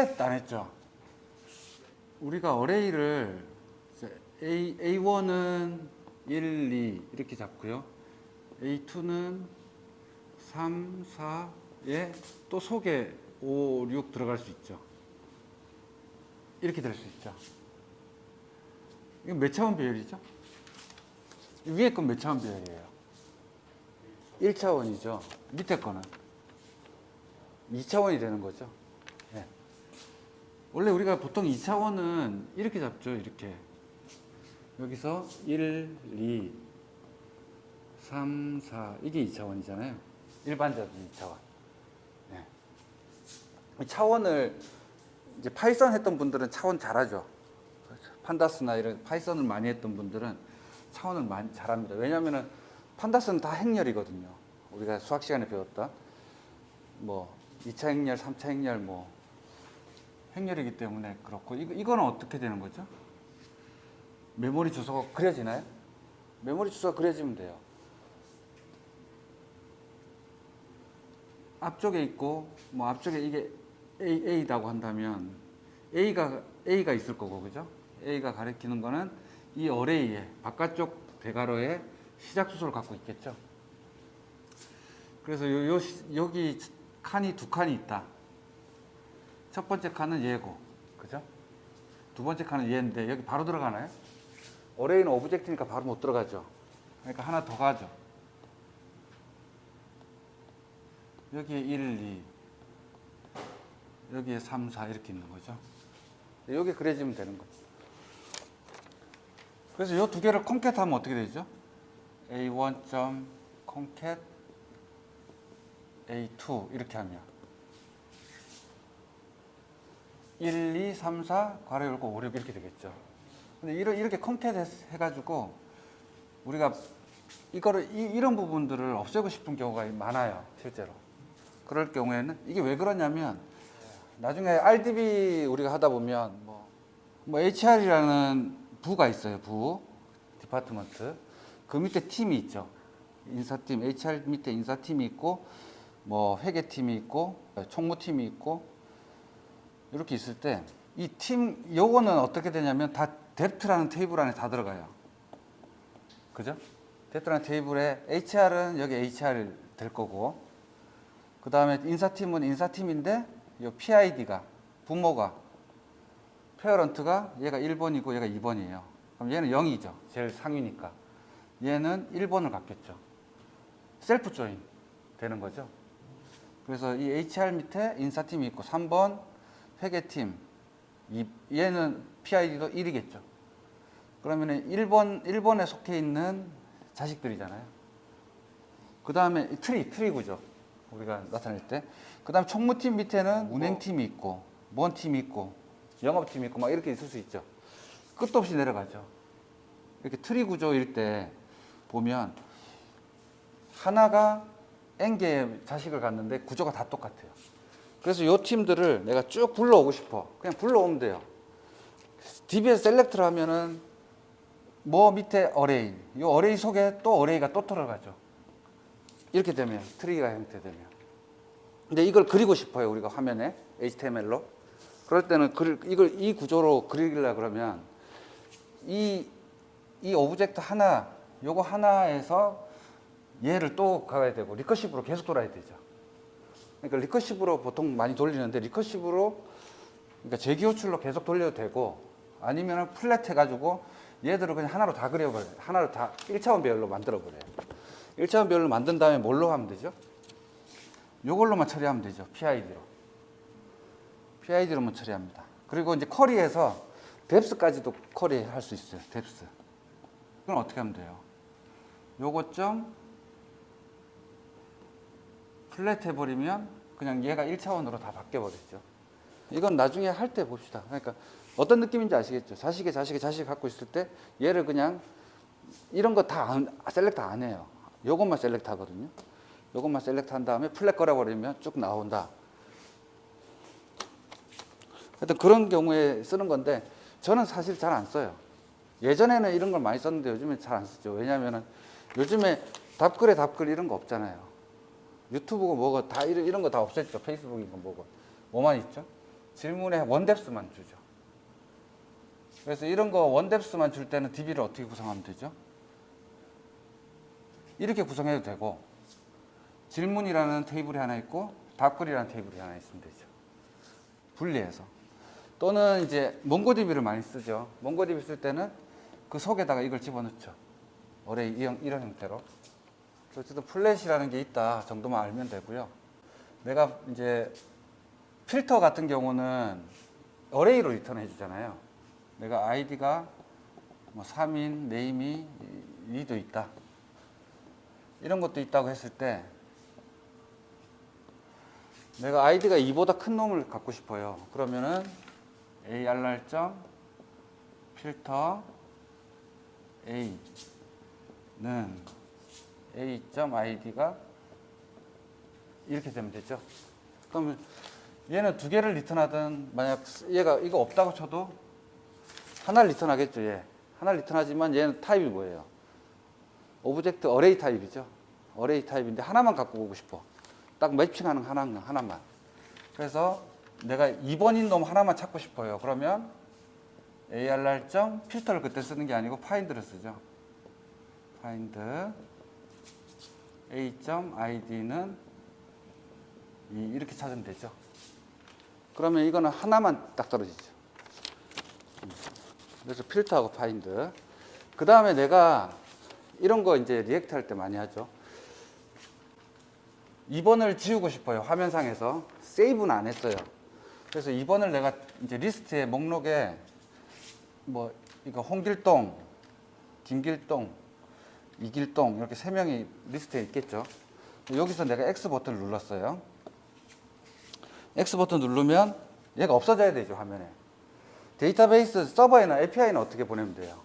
셋 안 했죠. 우리가 어레이를 A1은 1, 2 이렇게 잡고요. A2는 3, 4에 또 속에 5, 6 들어갈 수 있죠. 이렇게 될 수 있죠. 이건 몇 차원 배열이죠? 위에 건 몇 차원 배열이에요? 1차원이죠. 밑에 거는 2차원이 되는 거죠. 네. 원래 우리가 보통 2차원은 이렇게 잡죠. 이렇게. 여기서 1, 2, 3, 4 이게 2차원이잖아요. 일반적인 2차원. 네. 차원을 이제 파이썬 했던 분들은 차원 잘하죠. 판다스나 이런 파이썬을 많이 했던 분들은 차원을 많이 잘합니다. 왜냐하면 판다스는 다 행렬이거든요. 우리가 수학 시간에 배웠다. 뭐 2차 행렬, 3차 행렬 뭐 행렬이기 때문에 그렇고 이거는 어떻게 되는 거죠? 메모리 주소가 그려지나요? 메모리 주소가 그려지면 돼요. 앞쪽에 있고 뭐 앞쪽에 이게 A라고 한다면 A가 있을 거고 그죠? A가 가리키는 거는 이 어레이에 바깥쪽 대괄호에 시작 주소를 갖고 있겠죠. 그래서 여기 칸이 두 칸이 있다. 첫 번째 칸은 얘고, 그죠? 두 번째 칸은 얘인데 여기 바로 들어가나요? 어레이는 오브젝트니까 바로 못 들어가죠. 그러니까 하나 더 가죠. 여기에 1, 2, 여기에 3, 4 이렇게 있는 거죠. 여기 그려지면 되는 거죠. 그래서 이 두 개를 콘캣하면 어떻게 되죠? A1.concat A2 이렇게 하면 1, 2, 3, 4 괄호 열고 5, 6 이렇게 되겠죠. 근데 이렇게 콘캣 해가지고 우리가 이런 부분들을 없애고 싶은 경우가 많아요, 실제로. 그럴 경우에는 이게 왜 그러냐면 나중에 RDB 우리가 하다 보면 뭐 HR이라는 부가 있어요. 디파트먼트. 그 밑에 팀이 있죠. 인사팀, HR 밑에 인사팀이 있고 뭐 회계팀이 있고 총무팀이 있고 이렇게 있을 때 이 팀 요거는 어떻게 되냐면 다 뎁트라는 테이블 안에 다 들어가요. 그죠? 뎁트라는 테이블에 HR은 여기 HR 될 거고 그 다음에 인사팀은 인사팀인데 이 PID가 부모가 페어런트가 얘가 1번이고 얘가 2번이에요. 그럼 얘는 0이죠. 제일 상위니까. 얘는 1번을 갖겠죠. 셀프 조인 되는 거죠. 그래서 이 HR 밑에 인사팀이 있고 3번 회계팀 얘는 PID도 1이겠죠. 그러면 1번에 속해 있는 자식들이잖아요. 그 다음에 트리 구조 우리가 나타낼 때. 그 다음에 총무팀 밑에는 운행팀이 있고 뭔 팀이 있고 영업팀이 있고 막 이렇게 있을 수 있죠. 끝도 없이 내려가죠. 이렇게 트리 구조일 때 보면 하나가 N개의 자식을 갖는데 구조가 다 똑같아요. 그래서 이 팀들을 내가 쭉 불러오고 싶어. 그냥 불러오면 돼요. DB에서 셀렉트를 하면은 뭐 밑에 어레이, 이 어레이 속에 또 어레이가 또 들어가죠. 이렇게 되면 트리가 형태되면. 근데 이걸 그리고 싶어요. 우리가 화면에 HTML로. 그럴 때는 이 구조로 그리려고 그러면 이 오브젝트 하나, 요거 하나에서 얘를 또 가야 되고 리커시브로 계속 돌아야 되죠. 그러니까 리커시브로 보통 많이 돌리는데 리커시브로 그러니까 재기호출로 계속 돌려도 되고 아니면 플랫 해가지고 얘들을 그냥 하나로 다 그려버려요. 하나로 다 1차원 배열로 만들어버려요. 1차원 배열로 만든 다음에 뭘로 하면 되죠? 요걸로만 처리하면 되죠. PID로만 처리합니다. 그리고 이제 쿼리에서 뎁스까지도 쿼리할 수 있어요. 뎁스. 이건 어떻게 하면 돼요? 요거 좀 플랫 해버리면 그냥 얘가 1차원으로 다 바뀌어버렸죠. 이건 나중에 할 때 봅시다. 그러니까 어떤 느낌인지 아시겠죠? 자식이 갖고 있을 때 얘를 그냥 이런 거 다 셀렉트 안 해요. 요것만 셀렉트 하거든요. 요것만 셀렉트 한 다음에 플랫 걸어버리면 쭉 나온다. 하여튼 그런 경우에 쓰는 건데 저는 사실 잘 안 써요. 예전에는 이런 걸 많이 썼는데 요즘에 잘 안 쓰죠. 왜냐하면 요즘에 답글에 답글 이런 거 없잖아요. 유튜브고 뭐고 다 이런 거 다 없앴죠. 페이스북이고 뭐고. 뭐만 있죠? 질문에 원뎁스만 주죠. 그래서 이런 거 원뎁스만 줄 때는 DB를 어떻게 구성하면 되죠? 이렇게 구성해도 되고, 질문이라는 테이블이 하나 있고 답글이라는 테이블이 하나 있으면 되죠. 분리해서. 또는 이제 몽고DB를 많이 쓰죠. 몽고DB 쓸 때는 그 속에다가 이걸 집어넣죠. 어레이 이런 형태로. 어쨌든 플랫이라는 게 있다 정도만 알면 되고요. 내가 이제 필터 같은 경우는 어레이로 리턴해 주잖아요. 내가 아이디가 뭐 3인, 네임이 2도 있다. 이런 것도 있다고 했을 때 내가 아이디가 2보다 큰 놈을 갖고 싶어요. 그러면은 arr. 필터 a는 a.id가 이렇게 되면 되죠. 그러면 얘는 두 개를 리턴하든 만약 얘가 이거 없다고 쳐도 하나를 리턴하겠죠. 얘 하나를 리턴하지만 얘는 타입이 뭐예요? 오브젝트 어레이 타입이죠. 어레이 타입인데 하나만 갖고 오고 싶어. 딱 매칭하는 하나만. 그래서 내가 2번인 놈 하나만 찾고 싶어요. 그러면 arr. 필터를 그때 쓰는 게 아니고 find를 쓰죠. find a.id는 이렇게 찾으면 되죠. 그러면 이거는 하나만 딱 떨어지죠. 그래서 필터하고 find. 그 다음에 내가 이런 거 이제 리액트 할 때 많이 하죠. 2번을 지우고 싶어요. 화면상에서. 세이브는 안 했어요. 그래서 2번을 내가 이제 리스트의 목록에 뭐 이거 홍길동, 김길동, 이길동 이렇게 세 명이 리스트에 있겠죠. 여기서 내가 X 버튼을 눌렀어요. X 버튼 누르면 얘가 없어져야 되죠, 화면에. 데이터베이스 서버에나 API는 어떻게 보내면 돼요?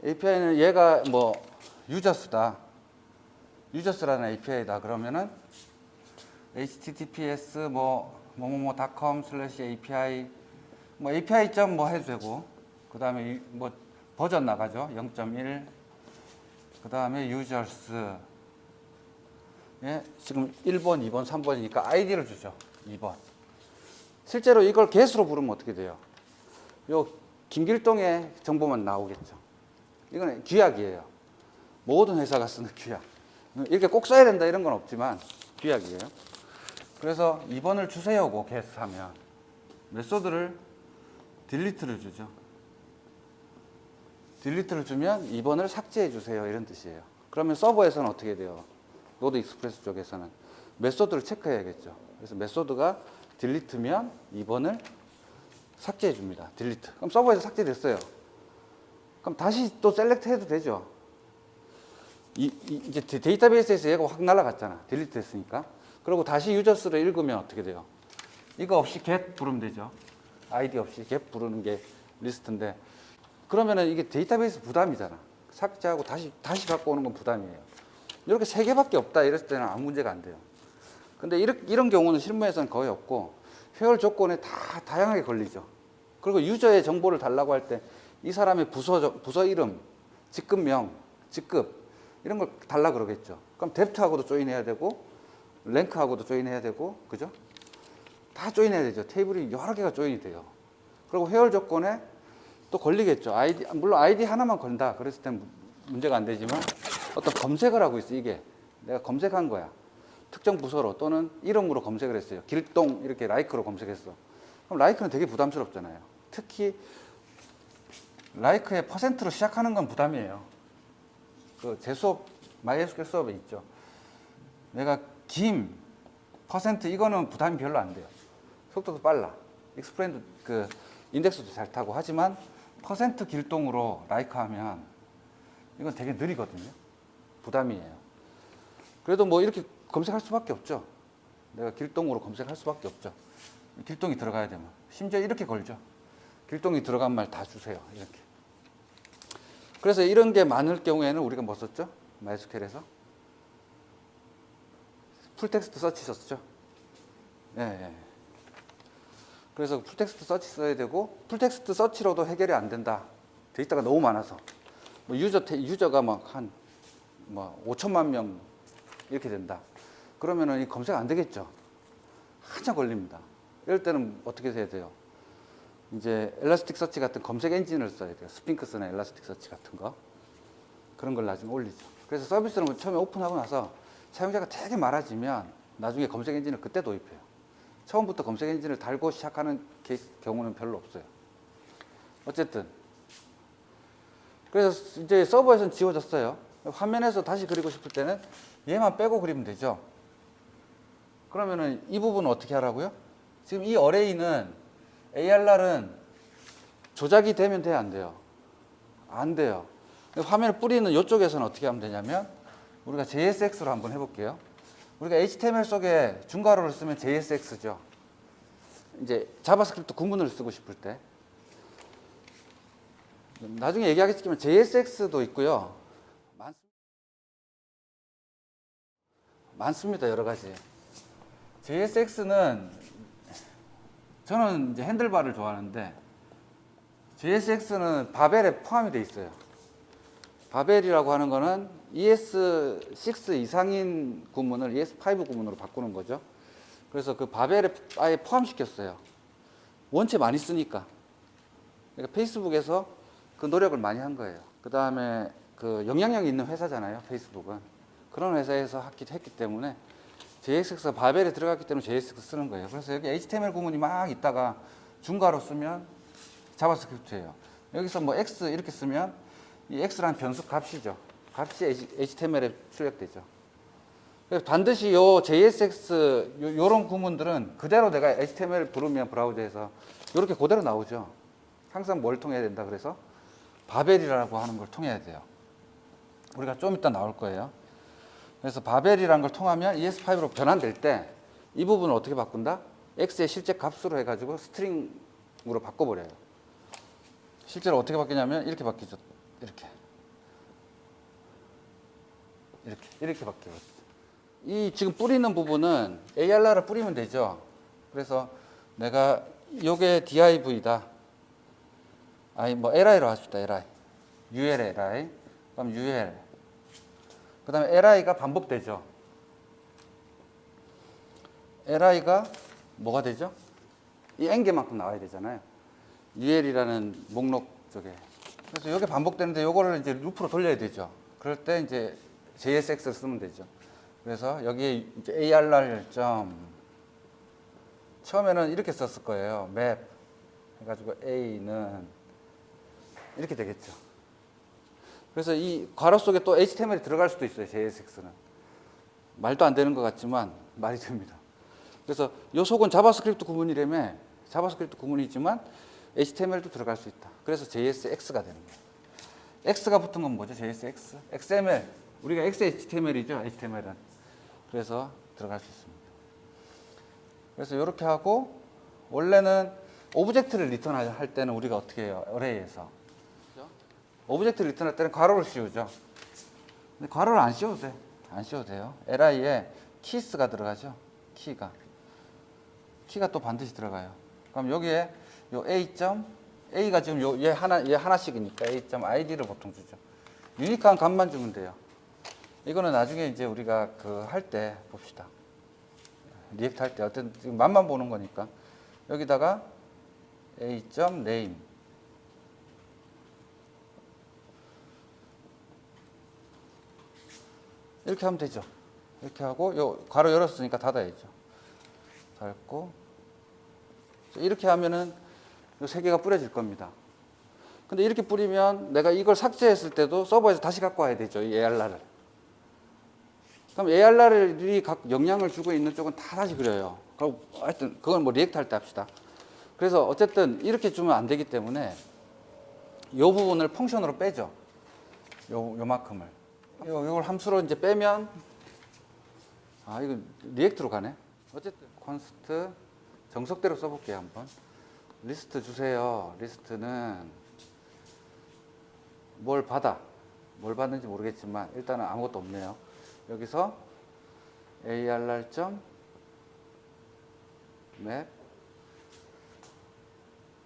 API는 얘가 뭐 유저스다. 유저스라는 API다. 그러면은 https 뭐뭐뭐.com/API 뭐 API 점 뭐 해도 되고, 그 다음에 뭐 버전 나가죠. 0.1. 그 다음에 유저스. 예, 지금 1번, 2번, 3번이니까 아이디를 주죠. 2번. 실제로 이걸 get으로 부르면 어떻게 돼요? 요 김길동의 정보만 나오겠죠. 이건 규약이에요. 모든 회사가 쓰는 규약. 이렇게 꼭 써야 된다 이런 건 없지만 규약이에요. 그래서 2번을 주세요고 get 하면 메소드를 delete를 주죠. delete를 주면 2번을 삭제해 주세요 이런 뜻이에요. 그러면 서버에서는 어떻게 돼요? 노드 익스프레스 쪽에서는 메소드를 체크해야겠죠. 그래서 메소드가 delete면 2번을 삭제해 줍니다. delete. 그럼 서버에서 삭제됐어요. 그럼 다시 또 셀렉트 해도 되죠. 이제 데이터베이스에서 얘가 확 날아갔잖아. 딜리트 했으니까. 그리고 다시 유저스를 읽으면 어떻게 돼요? 이거 없이 get 부르면 되죠. 아이디 없이 get 부르는 게 리스트인데, 그러면은 이게 데이터베이스 부담이잖아. 삭제하고 다시 갖고 오는 건 부담이에요. 이렇게 세 개밖에 없다 이랬을 때는 아무 문제가 안 돼요. 근데 이런 경우는 실무에서는 거의 없고, 회원 조건에 다 다양하게 걸리죠. 그리고 유저의 정보를 달라고 할 때 이 사람의 부서 이름, 직급명, 직급 이런 걸 달라 그러겠죠. 그럼 뎁트하고도 조인해야 되고 랭크하고도 조인해야 되고, 그죠? 다 조인해야 되죠. 테이블이 여러 개가 조인이 돼요. 그리고 회원 조건에 또 걸리겠죠. 물론 아이디 하나만 건다 그랬을 땐 문제가 안 되지만, 어떤 검색을 하고 있어. 이게 내가 검색한 거야. 특정 부서로 또는 이름으로 검색을 했어요. 길동 이렇게 라이크로 검색했어. 그럼 라이크는 되게 부담스럽잖아요. 특히 라이크의 퍼센트로 시작하는 건 부담이에요. 제 수업, MySQL 수업에 있죠. 내가 김, 퍼센트 이거는 부담이 별로 안 돼요. 속도도 빨라. 익스플레인도 인덱스도 잘 타고. 하지만 퍼센트 길동으로 라이크 하면 이건 되게 느리거든요. 부담이에요. 그래도 뭐 이렇게 검색할 수밖에 없죠. 내가 길동으로 검색할 수밖에 없죠. 길동이 들어가야 되면. 심지어 이렇게 걸죠. 길동이 들어간 말 다 주세요. 이렇게. 그래서 이런 게 많을 경우에는 우리가 뭐 썼죠? MySQL에서 풀텍스트 서치 썼죠. 예, 예. 그래서 풀텍스트 서치 써야 되고, 풀텍스트 서치로도 해결이 안 된다. 데이터가 너무 많아서. 뭐 유저가 막 한 5천만 명 이렇게 된다. 그러면은 이 검색 안 되겠죠. 한참 걸립니다. 이럴 때는 어떻게 해야 돼요? 이제 엘라스틱 서치 같은 검색 엔진을 써야 돼요. 스핑크스나 엘라스틱 서치 같은 거. 그런 걸 나중에 올리죠. 그래서 서비스는 처음에 오픈하고 나서 사용자가 되게 많아지면 나중에 검색 엔진을 그때 도입해요. 처음부터 검색 엔진을 달고 시작하는 경우는 별로 없어요. 어쨌든 그래서 이제 서버에서는 지워졌어요. 화면에서 다시 그리고 싶을 때는 얘만 빼고 그리면 되죠. 그러면은 이 부분은 어떻게 하라고요? 지금 이 어레이는 ARR은 조작이 되면 돼요, 안 돼요? 안 돼요. 화면을 뿌리는 이쪽에서는 어떻게 하면 되냐면 우리가 JSX로 한번 해볼게요. 우리가 HTML 속에 중괄호를 쓰면 JSX죠. 이제 자바스크립트 구문을 쓰고 싶을 때 나중에 얘기하겠지만 JSX도 있고요. 많습니다, 여러 가지. JSX는 저는 이제 핸들바를 좋아하는데 JSX는 바벨에 포함이 되어 있어요. 바벨이라고 하는 거는 ES6 이상인 구문을 ES5 구문으로 바꾸는 거죠. 그래서 그 바벨에 아예 포함시켰어요. 원체 많이 쓰니까. 그러니까 페이스북에서 그 노력을 많이 한 거예요. 그 다음에 그 영향력 있는 회사잖아요, 페이스북은. 그런 회사에서 했기 때문에 JSX가 바벨에 들어갔기 때문에 JSX 쓰는 거예요. 그래서 여기 HTML 구문이 막 있다가 중괄호 쓰면 자바스크립트예요. 여기서 뭐 X 이렇게 쓰면 이 X라는 변수 값이죠. 값이 HTML에 출력되죠. 그래서 반드시 요 JSX 요런 구문들은 그대로 내가 HTML 부르면 브라우저에서 이렇게 그대로 나오죠. 항상 뭘 통해야 된다 그래서 바벨이라고 하는 걸 통해야 돼요. 우리가 좀 이따 나올 거예요. 그래서 바벨이라는 걸 통하면 ES5로 변환될 때 이 부분을 어떻게 바꾼다? X의 실제 값으로 해가지고 스트링으로 바꿔버려요. 실제로 어떻게 바뀌냐면 이렇게 바뀌죠. 이렇게 바뀌어요. 이 지금 뿌리는 부분은 ARR을 뿌리면 되죠. 그래서 내가 요게 DIV다. 아니 뭐 LI로 합시다. LI. UL LI. 그럼 UL. 그 다음에 LI가 반복되죠. LI가 뭐가 되죠? 이 N개만큼 나와야 되잖아요. UL이라는 목록 쪽에. 그래서 이게 반복되는데 요거를 이제 루프로 돌려야 되죠. 그럴 때 이제 JSX를 쓰면 되죠. 그래서 여기에 이제 ARR 점 처음에는 이렇게 썼을 거예요. 맵 해가지고 A는 이렇게 되겠죠. 그래서 이 괄호 속에 또 HTML이 들어갈 수도 있어요. JSX는 말도 안 되는 것 같지만 말이 됩니다. 그래서 요 속은 자바스크립트 구문이라며 자바스크립트 구문이지만 HTML도 들어갈 수 있다. 그래서 JSX가 되는 거예요. X가 붙은 건 뭐죠? JSX, XML. 우리가 XHTML이죠. HTML은. 그래서 들어갈 수 있습니다. 그래서 이렇게 하고 원래는 오브젝트를 리턴할 때는 우리가 어떻게 해요? 어레이에서 오브젝트를 리턴할 때는 괄호를 씌우죠. 근데 괄호를 안 씌워도 돼. 안 씌워도 돼요. LI에 키스가 들어가죠. 키가 또 반드시 들어가요. 그럼 여기에 요 A가 지금 얘 하나씩이니까 A.id를 보통 주죠. 유니크한 값만 주면 돼요. 이거는 나중에 이제 우리가 그 할 때 봅시다. 리액트 할 때 어떤 지금 맛만 보는 거니까 여기다가 A.name 이렇게 하면 되죠. 이렇게 하고 요 괄호 열었으니까 닫아야죠. 닫고 이렇게 하면은 요 세 개가 뿌려질 겁니다. 근데 이렇게 뿌리면 내가 이걸 삭제했을 때도 서버에서 다시 갖고 와야 되죠. 이 ARR을. 그럼 ARR이 각 영향을 주고 있는 쪽은 다 다시 그려요. 그럼 하여튼 그건 뭐 리액트 할 때 합시다. 그래서 어쨌든 이렇게 주면 안 되기 때문에 요 부분을 펑션으로 빼죠. 요만큼을. 요걸 함수로 이제 빼면 이거 리액트로 가네. 어쨌든 const 정석대로 써볼게요 한번. 리스트 주세요. 리스트는 뭘 받는지 모르겠지만 일단은 아무것도 없네요. 여기서 ARR.map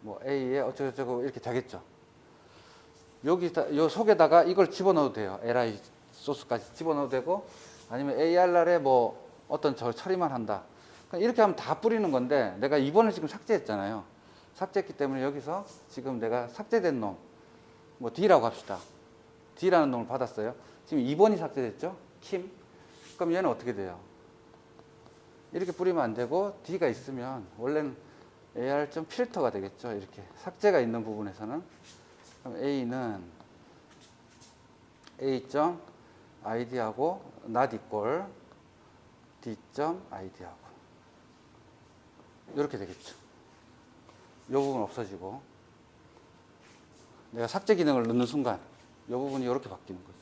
뭐 A에 어쩌고저쩌고 이렇게 되겠죠. 요 속에다가 이걸 집어넣어도 돼요. li 소스까지 집어넣어도 되고 아니면 ARR에 뭐 어떤 처리만 한다. 그러니까 이렇게 하면 다 뿌리는 건데 내가 2번을 지금 삭제했잖아요. 삭제했기 때문에 여기서 지금 내가 삭제된 놈, 뭐 D라고 합시다. D라는 놈을 받았어요. 지금 2번이 삭제됐죠? 킴. 그럼 얘는 어떻게 돼요? 이렇게 뿌리면 안 되고 D가 있으면 원래는 AR 점 필터가 되겠죠. 이렇게 삭제가 있는 부분에서는. 그럼 A는 A 점 id하고 not equal D 점 id하고 이렇게 되겠죠. 이 부분 없어지고 내가 삭제 기능을 넣는 순간 이 부분이 이렇게 바뀌는 거죠.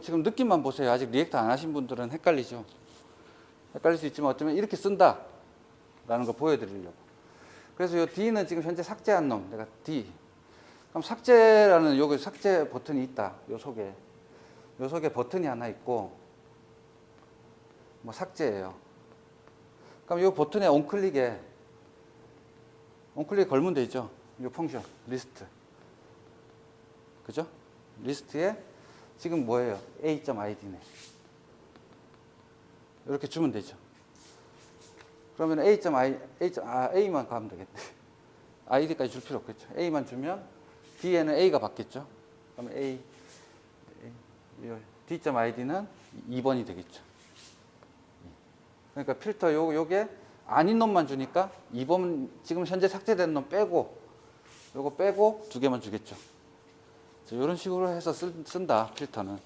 지금 느낌만 보세요. 아직 리액터 안 하신 분들은 헷갈리죠. 헷갈릴 수 있지만 어쩌면 이렇게 쓴다 라는 거 보여드리려고. 그래서 이 D는 지금 현재 삭제한 놈, 내가 D. 그럼 삭제라는 여기 삭제 버튼이 있다. 요 속에 버튼이 하나 있고 뭐 삭제예요. 그럼 이 버튼에 온클릭에 걸면 되죠. 이 펑션 리스트, 그죠? 리스트에 지금 뭐예요? A.id네. 이렇게 주면 되죠. 그러면 A만 가면 되겠네. id까지 줄 필요 없겠죠. A만 주면 D에는 A가 받겠죠. 그럼 D.id는 2번이 되겠죠. 그러니까 필터 요게 아닌 놈만 주니까 2번 지금 현재 삭제된 놈 빼고 요거 빼고 2개만 주겠죠. 이런 식으로 해서 쓴다 필터는.